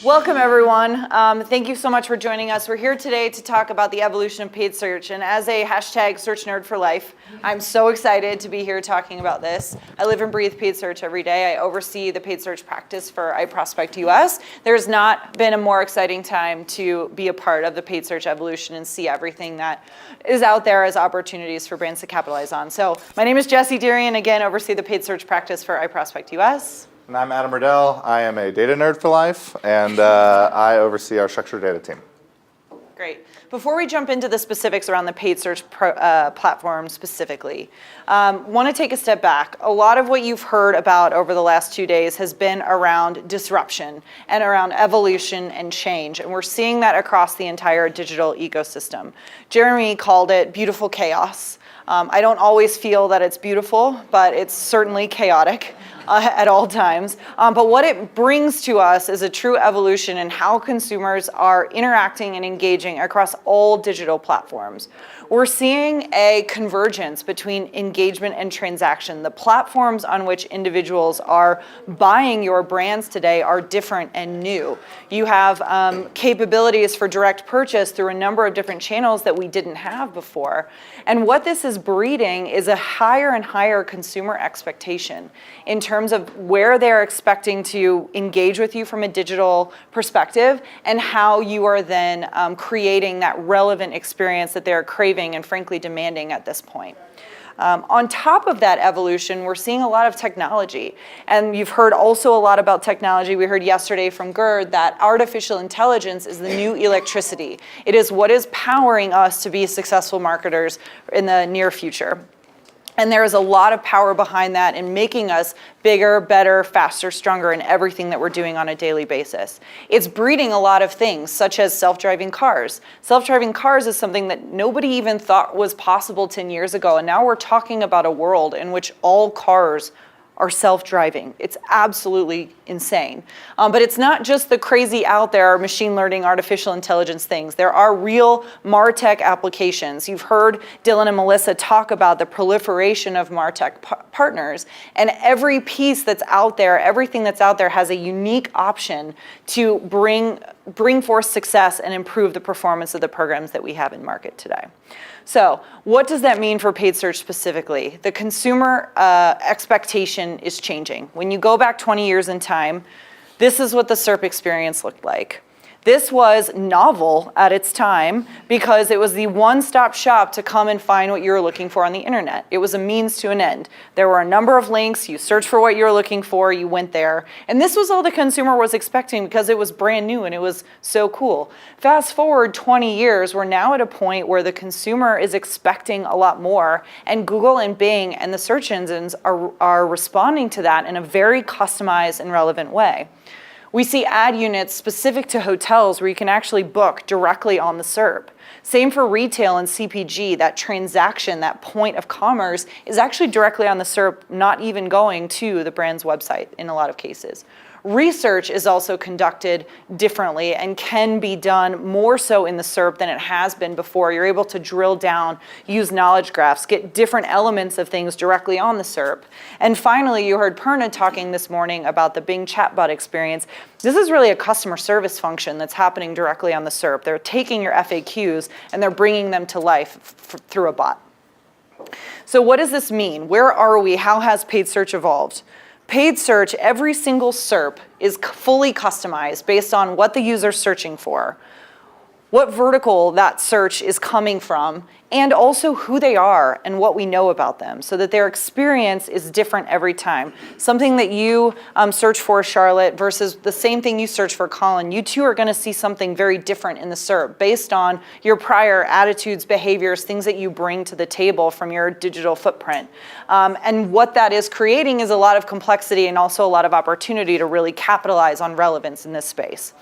Welcome, everyone. Thank you so much for joining us. We're here today to talk about the evolution of paid search. And as a hashtag search nerd for life, I'm so excited to be here talking about this. I live and breathe paid search every day. I oversee the paid search practice for iProspect US. There's not been a more exciting time to be a part of the paid search evolution and see everything that is out there as opportunities for brands to capitalize on. So my name is Jessie, Dearien, again, oversee the paid search practice for iProspect US. And I'm Adam Riddell. I am a data nerd for life, and I oversee our structured data team. Great. Before we jump into the specifics around the paid search platform specifically, want to take a step back. A lot of what you've heard about over the last 2 days has been around disruption and around evolution and change, and we're seeing that across the entire digital ecosystem. Jeremy called it beautiful chaos. I don't always feel that it's beautiful, but it's certainly chaotic at all times. But what it brings to us is a true evolution in how consumers are interacting and engaging across all digital platforms. We're seeing a convergence between engagement and transaction. The platforms on which individuals are buying your brands today are different and new. You have capabilities for direct purchase through a number of different channels that we didn't have before. And what this is breeding is a higher and higher consumer expectation in terms of where they're expecting to engage with you from a digital perspective and how you are then creating that relevant experience that they're craving and frankly demanding at this point. On top of that evolution, we're seeing a lot of technology. And you've heard also a lot about technology. We heard yesterday from Gerd that artificial intelligence is the new electricity. It is what is powering us to be successful marketers in the near future. And there is a lot of power behind that in making us bigger, better, faster, stronger in everything that we're doing on a daily basis. It's breeding a lot of things, such as self-driving cars. Self-driving cars is something that nobody even thought was possible 10 years ago. And now we're talking about a world in which all cars are self-driving. It's absolutely insane. But it's not just the crazy out there machine learning, artificial intelligence things. There are real MarTech applications. You've heard Dylan and Melissa talk about the proliferation of MarTech partners. And every piece that's out there, everything that's out there has a unique option to bring forth success and improve the performance of the programs that we have in market today. So what does that mean for paid search specifically? The consumer expectation is changing. When you go back 20 years in time, this is what the SERP experience looked like. This was novel at its time because it was the one-stop shop to come and find what you were looking for on the internet. It was a means to an end. There were a number of links, you searched for what you were looking for, you went there. And this was all the consumer was expecting because it was brand new and it was so cool. Fast forward 20 years, we're now at a point where the consumer is expecting a lot more, and Google and Bing and the search engines are responding to that in a very customized and relevant way. We see ad units specific to hotels where you can actually book directly on the SERP. Same for retail and CPG. That transaction, that point of commerce is actually directly on the SERP, not even going to the brand's website in a lot of cases. Research is also conducted differently and can be done more so in the SERP than it has been before. You're able to drill down, use knowledge graphs, get different elements of things directly on the SERP. And finally, you heard Perna talking this morning about the Bing chatbot experience. This is really a customer service function that's happening directly on the SERP. They're taking your FAQs and they're bringing them to life through a bot. So what does this mean? Where are we? How has paid search evolved? Paid search, every single SERP is fully customized based on what the user's searching for, what vertical that search is coming from, and also who they are and what we know about them so that their experience is different every time. Something that you search for, Charlotte, versus the same thing you search for, Colin, you two are going to see something very different in the SERP based on your prior attitudes, behaviors, things that you bring to the table from your digital footprint. And what that is creating is a lot of complexity and also a lot of opportunity to really capitalize on relevance in this space.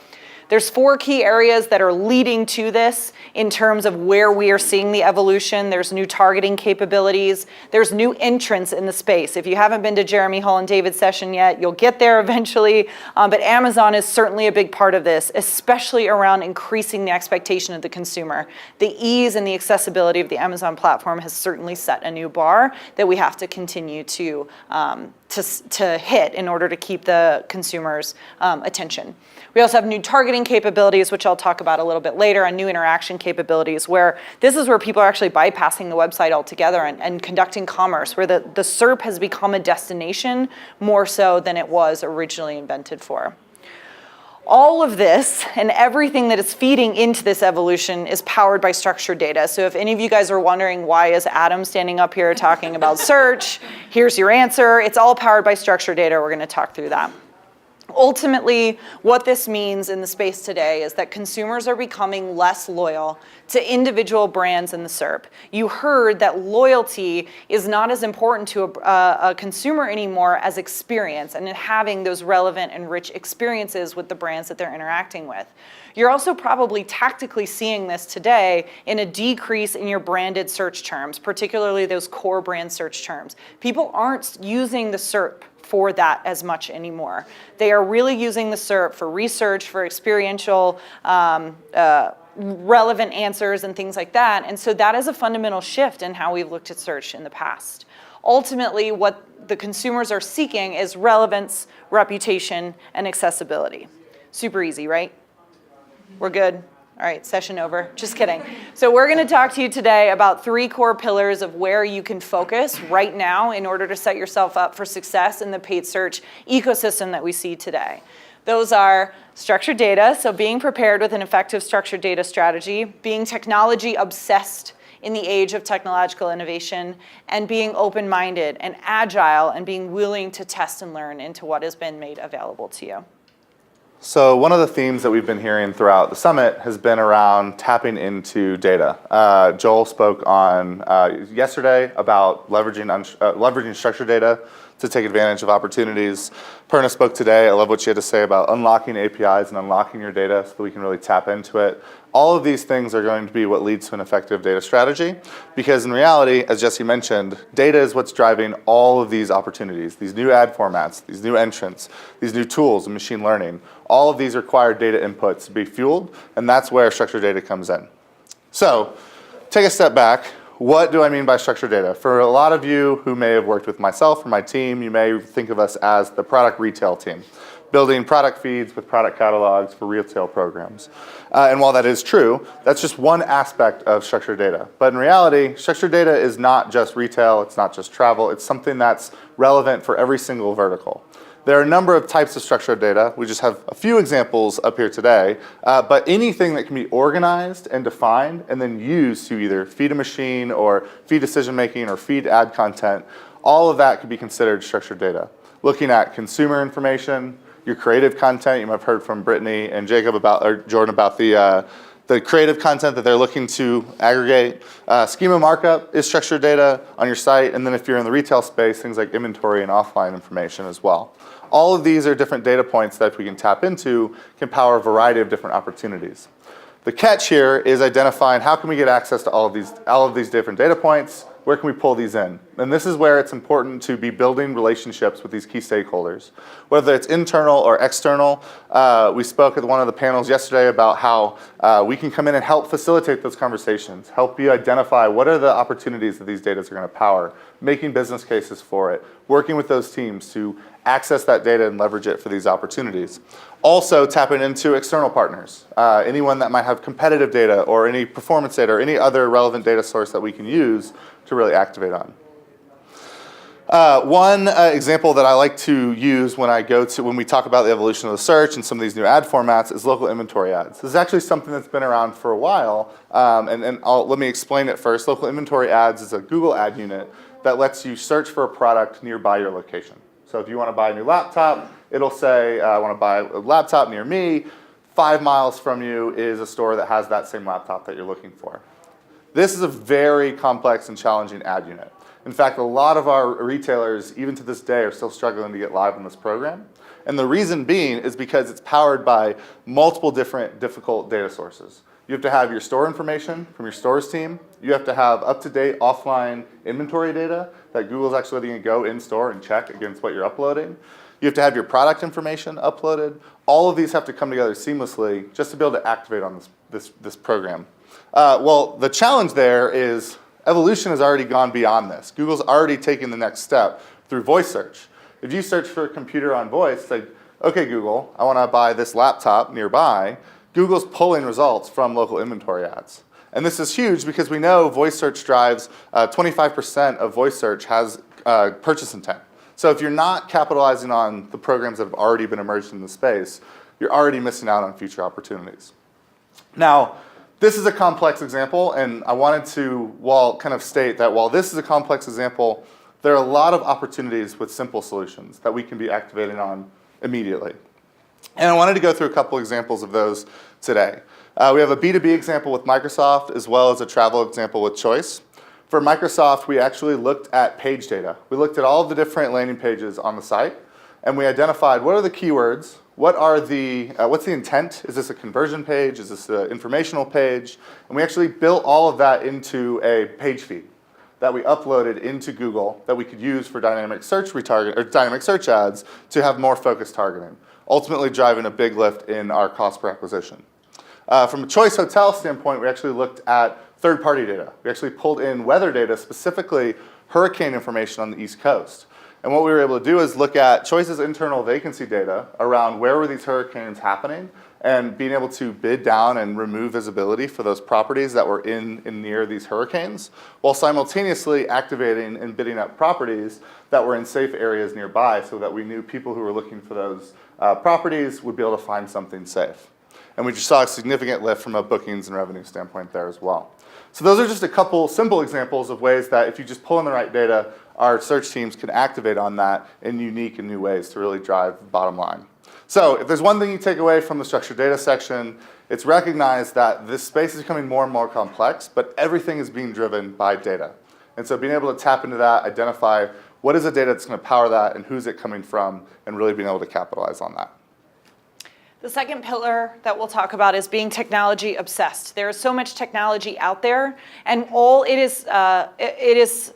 There's 4 key areas that are leading to this in terms of where we are seeing the evolution. There's new targeting capabilities. There's new entrants in the space. If you haven't been to Jeremy Hall and David's session yet, you'll get there eventually. But Amazon is certainly a big part of this, especially around increasing the expectation of the consumer. The ease and the accessibility of the Amazon platform has certainly set a new bar that we have to continue to to hit in order to keep the consumer's attention. We also have new targeting capabilities, which I'll talk about a little bit later, and new interaction capabilities, where this is where people are actually bypassing the website altogether and conducting commerce, where the SERP has become a destination more so than it was originally invented for. All of this and everything that is feeding into this evolution is powered by structured data. So if any of you guys are wondering why is Adam standing up here talking about search, here's your answer. It's all powered by structured data. We're going to talk through that. Ultimately, what this means in the space today is that consumers are becoming less loyal to individual brands in the SERP. You heard that loyalty is not as important to a consumer anymore as experience and having those relevant and rich experiences with the brands that they're interacting with. You're also probably tactically seeing this today in a decrease in your branded search terms, particularly those core brand search terms. People aren't using the SERP for that as much anymore. They are really using the SERP for research, for experiential, relevant answers and things like that. And so that is a fundamental shift in how we've looked at search in the past. Ultimately, what the consumers are seeking is relevance, reputation, and accessibility. Super easy, right? We're good. All right, session over. Just kidding. So we're going to talk to you today about 3 core pillars of where you can focus right now in order to set yourself up for success in the paid search ecosystem that we see today. Those are structured data, so being prepared with an effective structured data strategy, being technology obsessed in the age of technological innovation, and being open-minded and agile and being willing to test and learn into what has been made available to you. So one of the themes that we've been hearing throughout the summit has been around tapping into data. Joel spoke on yesterday about leveraging structured data to take advantage of opportunities. Perna spoke today. I love what she had to say about unlocking APIs and unlocking your data so that we can really tap into it. All of these things are going to be what leads to an effective data strategy, because in reality, as Jessie mentioned, data is what's driving all of these opportunities, these new ad formats, these new entrants, these new tools and machine learning. All of these require data inputs to be fueled, and that's where structured data comes in. So, take a step back. What do I mean by structured data? For a lot of you who may have worked with myself or my team, you may think of us as the product retail team, building product feeds with product catalogs for retail programs. And while that is true, that's just one aspect of structured data. But in reality, structured data is not just retail, it's not just travel, it's something that's relevant for every single vertical. There are a number of types of structured data. We just have a few examples up here today, but anything that can be organized and defined and then used to either feed a machine or feed decision-making or feed ad content, all of that could be considered structured data. Looking at consumer information, your creative content, you might have heard from Brittany and Jacob or Jordan about the creative content that they're looking to aggregate. Schema markup is structured data on your site, and then if you're in the retail space, things like inventory and offline information as well. All of these are different data points that if we can tap into, can power a variety of different opportunities. The catch here is identifying how can we get access to all of these different data points, where can we pull these in? And this is where it's important to be building relationships with these key stakeholders. Whether it's internal or external, we spoke at one of the panels yesterday about how we can come in and help facilitate those conversations, help you identify what are the opportunities that these data are going to power, making business cases for it, working with those teams to access that data and leverage it for these opportunities. Also tapping into external partners, anyone that might have competitive data or any performance data or any other relevant data source that we can use to really activate on. One example that I like to use when we talk about the evolution of the search and some of these new ad formats is local inventory ads. This is actually something that's been around for a while, let me explain it first. Local inventory ads is a Google ad unit that lets you search for a product nearby your location. So if you want to buy a new laptop, it'll say, I want to buy a laptop near me. 5 miles from you is a store that has that same laptop that you're looking for. This is a very complex and challenging ad unit. In fact, a lot of our retailers, even to this day, are still struggling to get live on this program. And the reason being is because it's powered by multiple different difficult data sources. You have to have your store information from your stores team. You have to have up-to-date offline inventory data that Google's actually letting you go in-store and check against what you're uploading. You have to have your product information uploaded. All of these have to come together seamlessly just to be able to activate on this program. Well, the challenge there is evolution has already gone beyond this. Google's already taken the next step through voice search. If you search for a computer on voice, like, okay, Google, I want to buy this laptop nearby, Google's pulling results from local inventory ads. And this is huge because we know voice search drives 25% of voice search has purchase intent. So if you're not capitalizing on the programs that have already been emerged in the space, you're already missing out on future opportunities. Now, this is a complex example, and I wanted to kind of state that while this is a complex example, there are a lot of opportunities with simple solutions that we can be activating on immediately. And I wanted to go through a couple examples of those today. We have a B2B example with Microsoft as well as a travel example with Choice. For Microsoft, we actually looked at page data. We looked at all of the different landing pages on the site, and we identified what are the keywords, what's the intent? Is this a conversion page? Is this an informational page? And we actually built all of that into a page feed that we uploaded into Google that we could use for dynamic search dynamic search ads to have more focused targeting, ultimately driving a big lift in our cost per acquisition. From a Choice Hotel standpoint, we actually looked at third-party data. We actually pulled in weather data, specifically hurricane information on the East Coast. And what we were able to do is look at Choice's internal vacancy data around where were these hurricanes happening and being able to bid down and remove visibility for those properties that were in and near these hurricanes, while simultaneously activating and bidding up properties that were in safe areas nearby so that we knew people who were looking for those properties would be able to find something safe. And we just saw a significant lift from a bookings and revenue standpoint there as well. So those are just a couple simple examples of ways that if you just pull in the right data, our search teams can activate on that in unique and new ways to really drive the bottom line. So if there's one thing you take away from the structured data section, it's recognize that this space is becoming more and more complex, but everything is being driven by data. And so being able to tap into that, identify what is the data that's going to power that and who's it coming from, and really being able to capitalize on that. The second pillar that we'll talk about is being technology obsessed. There is so much technology out there, and all it is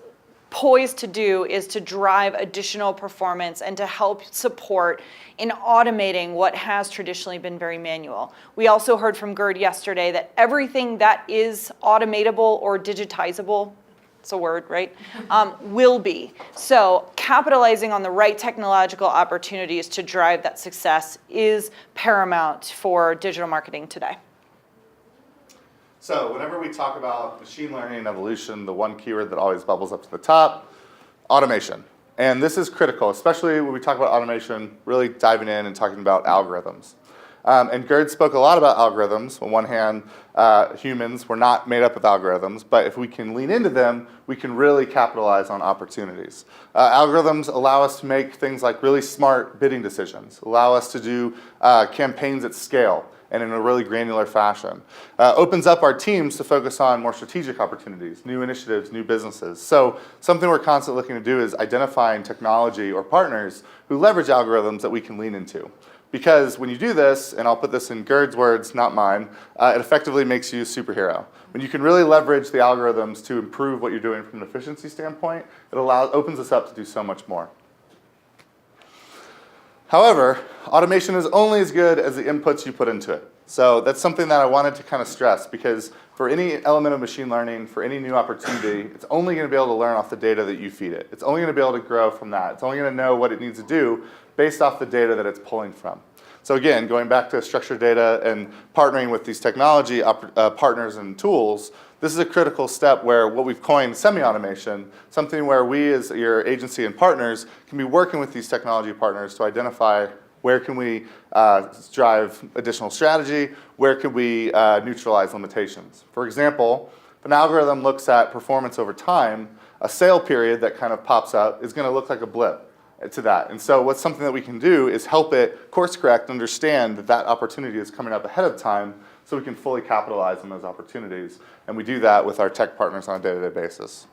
poised to do is to drive additional performance and to help support in automating what has traditionally been very manual. We also heard from Gerd yesterday that everything that is automatable or digitizable, it's a word, right, will be. So capitalizing on the right technological opportunities to drive that success is paramount for digital marketing today. So whenever we talk about machine learning and evolution, the one keyword that always bubbles up to the top, automation. And this is critical, especially when we talk about automation, really diving in and talking about algorithms. And Gerd spoke a lot about algorithms. On one hand, humans were not made up of algorithms, but if we can lean into them, we can really capitalize on opportunities. Algorithms allow us to make things like really smart bidding decisions, allow us to do campaigns at scale and in a really granular fashion. Opens up our teams to focus on more strategic opportunities, new initiatives, new businesses. So something we're constantly looking to do is identifying technology or partners who leverage algorithms that we can lean into. Because when you do this, and I'll put this in Gerd's words, not mine, it effectively makes you a superhero. When you can really leverage the algorithms to improve what you're doing from an efficiency standpoint, it opens us up to do so much more. However, automation is only as good as the inputs you put into it. So that's something that I wanted to kind of stress, because for any element of machine learning, for any new opportunity, it's only going to be able to learn off the data that you feed it. It's only going to be able to grow from that. It's only going to know what it needs to do based off the data that it's pulling from. So again, going back to structured data and partnering with these technology partners and tools, this is a critical step where what we've coined semi-automation, something where we as your agency and partners can be working with these technology partners to identify where can we drive additional strategy, where can we neutralize limitations. For example, if an algorithm looks at performance over time, a sale period that kind of pops up is going to look like a blip to that. And so what's something that we can do is help it course correct, understand that that opportunity is coming up ahead of time so we can fully capitalize on those opportunities. And we do that with our tech partners on a day-to-day basis.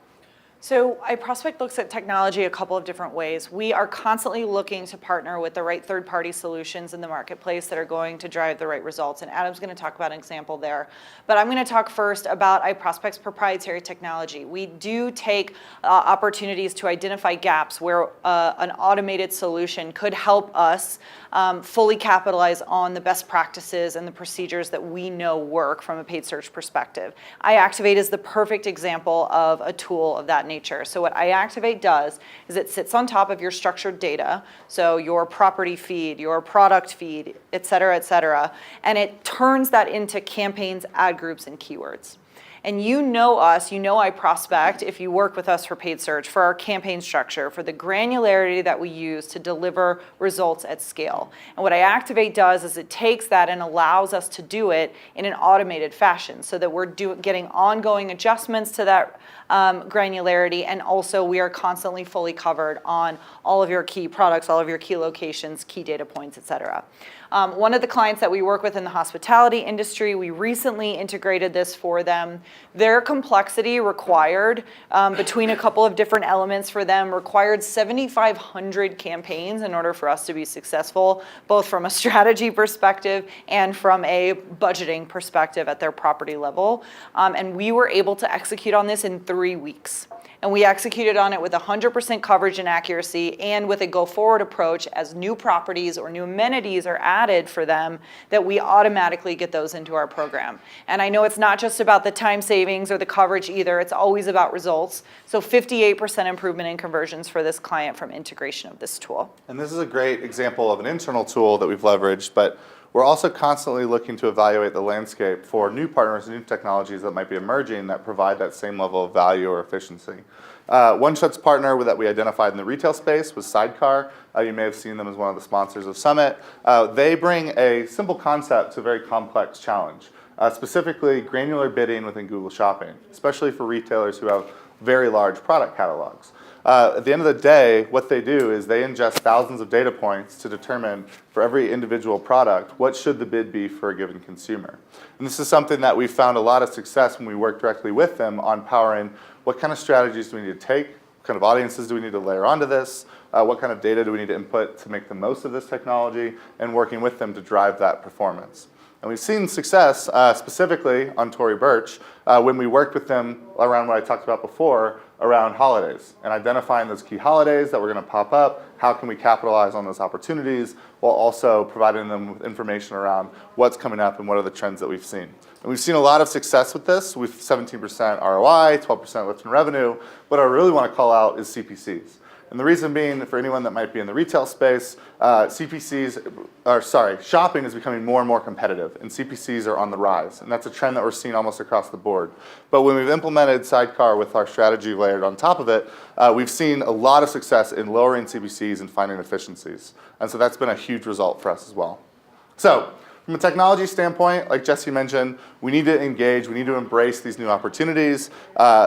So iProspect looks at technology a couple of different ways. We are constantly looking to partner with the right third-party solutions in the marketplace that are going to drive the right results. And Adam's going to talk about an example there. But I'm going to talk first about iProspect's proprietary technology. We do take opportunities to identify gaps where an automated solution could help us fully capitalize on the best practices and the procedures that we know work from a paid search perspective. iActivate is the perfect example of a tool of that nature. So what iActivate does is it sits on top of your structured data, so your property feed, your product feed, et cetera, and it turns that into campaigns, ad groups, and keywords. And you know us, you know iProspect, if you work with us for paid search, for our campaign structure, for the granularity that we use to deliver results at scale. And what iActivate does is it takes that and allows us to do it in an automated fashion so that we're getting ongoing adjustments to that granularity, and also we are constantly fully covered on all of your key products, all of your key locations, key data points, et cetera. One of the clients that we work with in the hospitality industry, we recently integrated this for them. Their complexity required, between a couple of different elements for them, required 7,500 campaigns in order for us to be successful, both from a strategy perspective and from a budgeting perspective at their property level. And we were able to execute on this in 3 weeks. And we executed on it with 100% coverage and accuracy, and with a go-forward approach as new properties or new amenities are added for them, that we automatically get those into our program. And I know it's not just about the time savings or the coverage either, it's always about results. So 58% improvement in conversions for this client from integration of this tool. And this is a great example of an internal tool that we've leveraged, but we're also constantly looking to evaluate the landscape for new partners and new technologies that might be emerging that provide that same level of value or efficiency. One such partner that we identified in the retail space was Sidecar. You may have seen them as one of the sponsors of Summit. They bring a simple concept to a very complex challenge, specifically granular bidding within Google Shopping, especially for retailers who have very large product catalogs. At the end of the day, what they do is they ingest thousands of data points to determine for every individual product, what should the bid be for a given consumer. And this is something that we found a lot of success when we work directly with them on powering what kind of strategies do we need to take, what kind of audiences do we need to layer onto this, what kind of data do we need to input to make the most of this technology, and working with them to drive that performance. And we've seen success specifically on Tory Burch when we worked with them around what I talked about before, around holidays and identifying those key holidays that were going to pop up. How can we capitalize on those opportunities while also providing them with information around what's coming up and what are the trends that we've seen. And we've seen a lot of success with this, with 17% ROI, 12% lift in revenue. What I really want to call out is CPCs. And the reason being, for anyone that might be in the retail space, shopping is becoming more and more competitive, and CPCs are on the rise. And that's a trend that we're seeing almost across the board. But when we've implemented Sidecar with our strategy layered on top of it, we've seen a lot of success in lowering CPCs and finding efficiencies. And so that's been a huge result for us as well. So, from a technology standpoint, like Jessie mentioned, we need to engage, we need to embrace these new opportunities.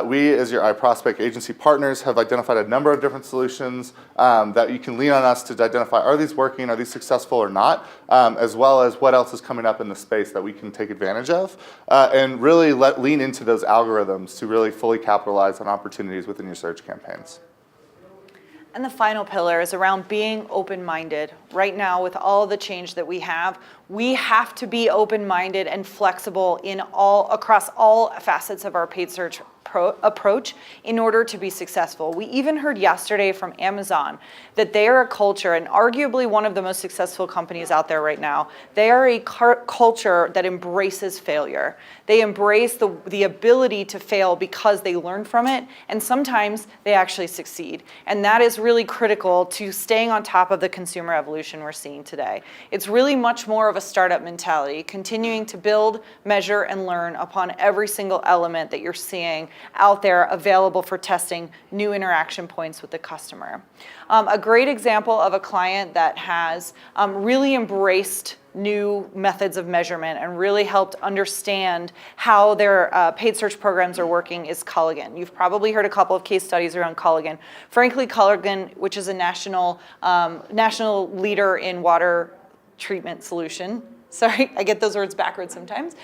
We, as your iProspect agency partners, have identified a number of different solutions that you can lean on us to identify, are these working, are these successful or not, as well as what else is coming up in the space that we can take advantage of, and really lean into those algorithms to really fully capitalize on opportunities within your search campaigns. And the final pillar is around being open-minded. Right now, with all the change that we have to be open-minded and flexible across all facets of our paid search approach in order to be successful. We even heard yesterday from Amazon that they are a culture, and arguably one of the most successful companies out there right now. They are a culture that embraces failure. They embrace the ability to fail because they learn from it, and sometimes they actually succeed. And that is really critical to staying on top of the consumer evolution we're seeing today. It's really much more of a startup mentality, continuing to build, measure, and learn upon every single element that you're seeing out there available for testing new interaction points with the customer. A great example of a client that has really embraced new methods of measurement and really helped understand how their paid search programs are working is Culligan. You've probably heard a couple of case studies around Culligan. Frankly, Culligan, which is a national leader in water treatment solution, sorry, I get those words backwards sometimes,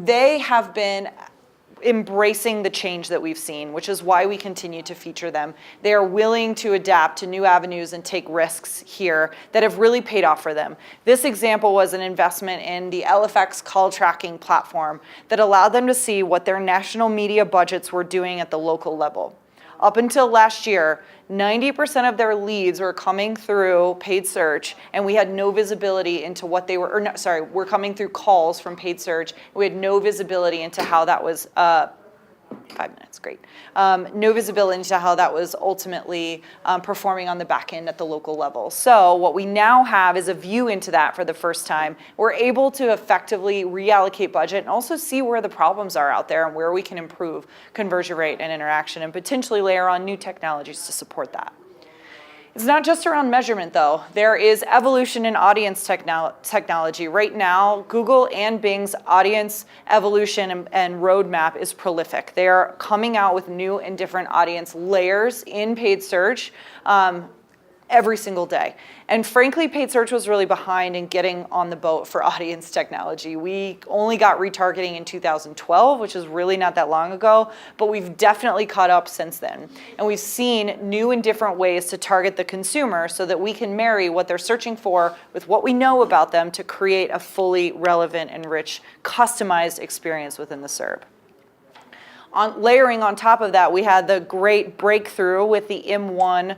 they have been embracing the change that we've seen, which is why we continue to feature them. They are willing to adapt to new avenues and take risks here that have really paid off for them. This example was an investment in the LFX call tracking platform that allowed them to see what their national media budgets were doing at the local level. Up until last year, 90% of their leads were coming through paid search, and we had no visibility into what they were, were coming through calls from paid search. We had no visibility into how that was 5 minutes, great. No visibility into how that was ultimately performing on the back end at the local level. So what we now have is a view into that for the first time. We're able to effectively reallocate budget and also see where the problems are out there and where we can improve conversion rate and interaction and potentially layer on new technologies to support that. It's not just around measurement, though. There is evolution in audience technology. Right now, Google and Bing's audience evolution and roadmap is prolific. They are coming out with new and different audience layers in paid search every single day. And frankly, paid search was really behind in getting on the boat for audience technology. We only got retargeting in 2012, which is really not that long ago, but we've definitely caught up since then. And we've seen new and different ways to target the consumer so that we can marry what they're searching for with what we know about them to create a fully relevant and rich, customized experience within the SERP. Layering on top of that, we had the great breakthrough with the M1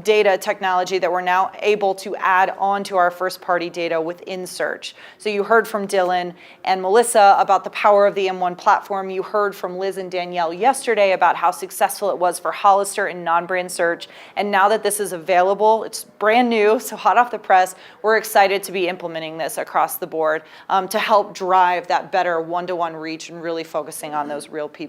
data technology that we're now able to add onto our first-party data within search. So you heard from Dylan and Melissa about the power of the M1 platform. You heard from Liz and Danielle yesterday about how successful it was for Hollister in non-brand search. And now that this is available, it's brand new, so hot off the press, we're excited to be implementing this across the board to help drive that better one-to-one reach and really focusing on those real people.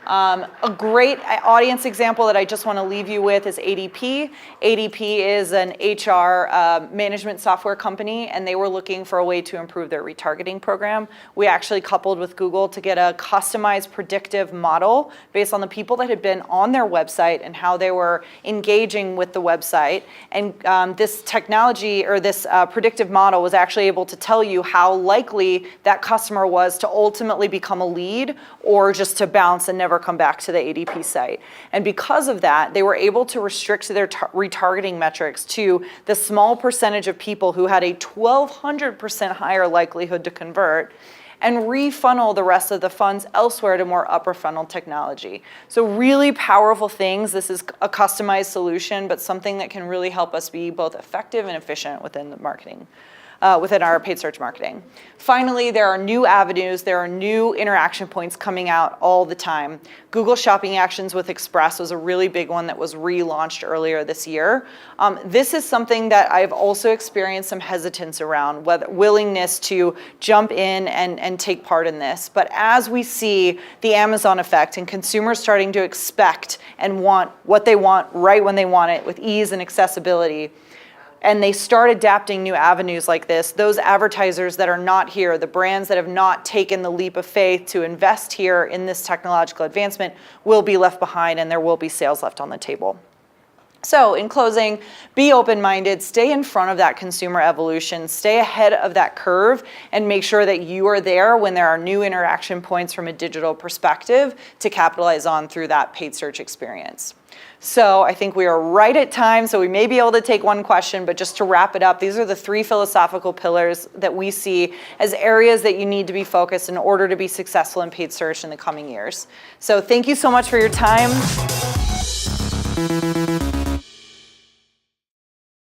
A great audience example that I just want to leave you with is ADP. ADP is an HR management software company, and they were looking for a way to improve their retargeting program. We actually coupled with Google to get a customized predictive model based on the people that had been on their website and how they were engaging with the website. And this technology or this predictive model was actually able to tell you how likely that customer was to ultimately become a lead or just to bounce and never come back to the ADP site. And because of that, they were able to restrict their retargeting metrics to the small percentage of people who had a 1,200% higher likelihood to convert and refunnel the rest of the funds elsewhere to more upper funnel technology. So really powerful things. This is a customized solution, but something that can really help us be both effective and efficient within the marketing. Within our paid search marketing. Finally, there are new avenues, there are new interaction points coming out all the time. Google Shopping Actions with Express was a really big one that was relaunched earlier this year. This is something that I've also experienced some hesitance around, willingness to jump in and take part in this. But as we see the Amazon effect and consumers starting to expect and want what they want right when they want it with ease and accessibility, and they start adapting new avenues like this, those advertisers that are not here, the brands that have not taken the leap of faith to invest here in this technological advancement will be left behind and there will be sales left on the table. So in closing, be open-minded, stay in front of that consumer evolution, stay ahead of that curve, and make sure that you are there when there are new interaction points from a digital perspective to capitalize on through that paid search experience. So I think we are right at time, so we may be able to take one question, but just to wrap it up, these are the 3 philosophical pillars that we see as areas that you need to be focused in order to be successful in paid search in the coming years. So thank you so much for your time.